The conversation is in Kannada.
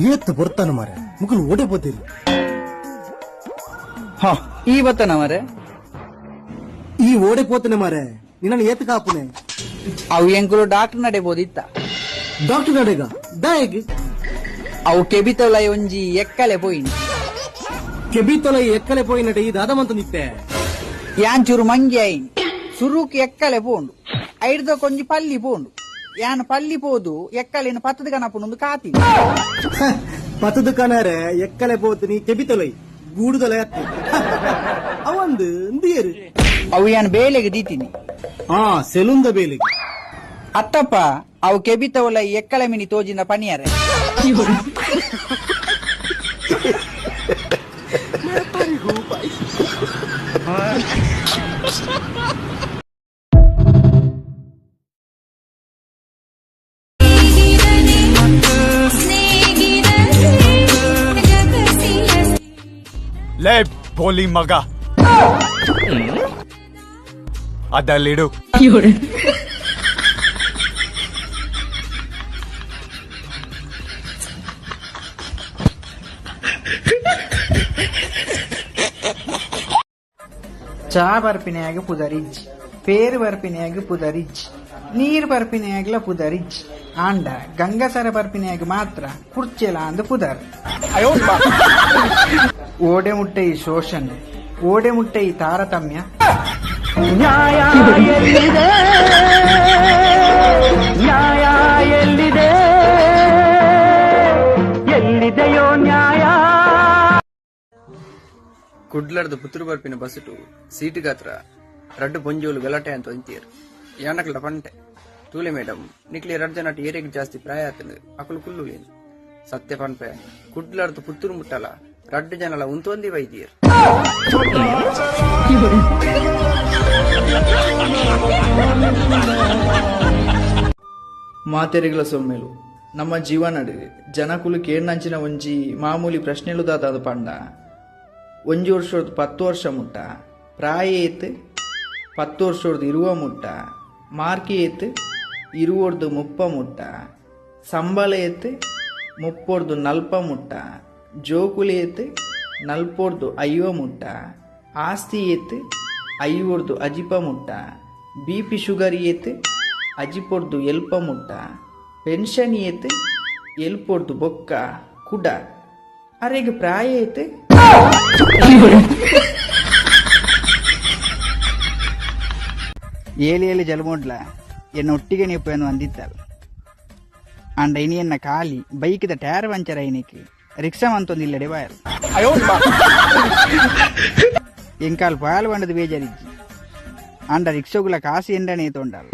ಏತ್ ಬರ್ತಾನ ಮಾರೆ ಮುಗುಲು ಓಡೆ పోతేరు ఈ బతన మరే ఈ ఓడిపోతున్నా మారే నిన్న ఏత్ కాపునే అవు ఎంకులు డాక్టర్ నడే బోదిత్త డాక్టర్ నడేగా దాయకి అవు కెబితల ಒಂಜಿ ಎಕ್ಕಲೆ పోయింది ಕೆಬಿತೊಲ ಎಕ್ಕಲೆ పోయినట్టు ఈ దాదమంత నిప్పే యాన్ చురు మంగి అయింది సురుకు ఎక్కలే పోండు ఐడుతో కొంచెం పల్లి పోండు యాన్ పల్లి పోదు ఎక్కలేని పత్తది కనప్పుడు కాతి ಪತದು ಕನಾರೆ ಎಕ್ಕಲೆ పోతుని ಕೆಬಿತೊಲೈ ಗೂಡುದೊಲ ಅವಂದು ಇಂದಿಯರು అవు యాన్ ಬೇಲೆಗೆ ದೀತಿನಿ ಸೆಲುಂದ ಬೇಲಿಗೆ అత్తప్ప అవు కెబితవల ఎక్కల మిని తోజిన పనియరే ಲೇ ಬೋಲಿ ಮಗ ಅದಲ್ಲಿಡು ಚಾ ಬರ್ಪಿನ್ಯಾಗ ಪುದರಿಜ್ ಪೇರು ಬರ್ಪಿನ್ಯಾಗ ಪುದರಿಜ್ ನೀರು ಬರ್ಪಿನ್ಯಾಗಲ ಪುದರಿಜ್ ಆಂಡ ಗಂಗಸರ ಬರ್ಪಿನ್ಯಾಗ ಮಾತ್ರ ಕುರ್ಚೆಲ ಅಂದ ಪುದರ್ ಓಡೆ ಮುಟ್ಟೆ ಈ ಶೋಷಣೆ ಓಡೆ ಮುಟ್ಟೆ ಈ ತಾರತಮ್ಯ ನ್ಯಾಯ ಎಲ್ಲಿದೆ ಎಲ್ಲಿದೆಯೋ ನ್ಯಾಯ ಕುಡ್ಲರ್ದು ಪುತ್ತೂರು ಬರ್ಪಿನ ಬಸ್ಸುಟು ಸೀಟು ಗಾತ್ರ ರಡ್ಡು ಪೊಂಜೋಲು ಗಲಾಟೆ ಅಂತ ಅಂತೀರು ಯಾನಕ್ಲ ಪಂಟೆ ತೂಲೆ ಮೇಡಮ್ ನಿಕ್ಲಿ ರಡ್ ಜನ ಏರಿಯಾಗ ಜಾಸ್ತಿ ಪ್ರಾಯ ಆತನು ಅಕಲು ಕುಲ್ಲು ಏನು ಸತ್ಯ ಪನ್ಪೆ ಕುಡ್ಲರ್ದು ಪುತ್ತೂರು ಮುಟ್ಟಲ ರಡ್ಡು ಜನಲ ಉಂತೊಂದಿ ವೈದ್ಯರು ಮಾತೆರೆಗಳ ಸೊಮ್ಮೆಲು ನಮ್ಮ ಜೀವನಡು ಜನಕುಲು ಕೇಳ್ನಂಚಿನ ಒಂಜಿ ಮಾಮೂಲಿ ಪ್ರಶ್ನೆಲು ದಾದ ಪಂಡ ಒಂಜಿ ವರ್ಷದ 10 ವರ್ಷ ಮುಟ್ಟ ಪ್ರಾಯ ಏತ್ 10 ವರ್ಷದ 20 ಮುಟ್ಟ ಮಾರ್ಕಿ ಏತ್ 20 30 ಮುಟ್ಟ ಸಂಬಳ ಏತ್ 30 40 ಮುಟ್ಟ ಜೋಕುಲಿ ಏತ್ 40 50 ಮುಟ್ಟ ಆಸ್ತಿ ಏತ್ 50 ಅಜಿಪ ಮುಟ್ಟ ಬಿಪಿ ಶುಗರ್ ಏತ್ ಅಜಿಪೊರ್ದು ಎಲ್ಪ ಮುಟ್ಟ ಪೆನ್ಷನ್ ಏತ್ ಎಲ್ಪೊರ್ದು ಬೊಕ್ಕ ಕುಡ ಅರೆಗೆ ಪ್ರಾಯ ಏತ್ ಏಲಿ ಜಲಮೋಡ್ಲ ಎನ್ನ ಒಟ್ಟಿಗೆ ನೀಪೇನು ಅಂದಿತ್ತಲ್ಲ ಅಂಡ ಇನಿ ಎನ್ನ ಖಾಲಿ ಬೈಕಿದ ಟೈರ್ ಪಂಚರ್ ಐನಿಕ್ಕೆ ರಿಕ್ಷಾ ಮಂತೊಂದಿಲ್ಲಡೆ ಬಾಯರು ಎಂಕಾಲ್ ಪಾಲು ಬಂಡದ ಬೇಜಾರಿಜ್ಜಿ ಅಂಡ ರಿಕ್ಷೋಗುಲ ಕಾಸು ಎಂಡನೇ ತೊಂಡಲ್ಲ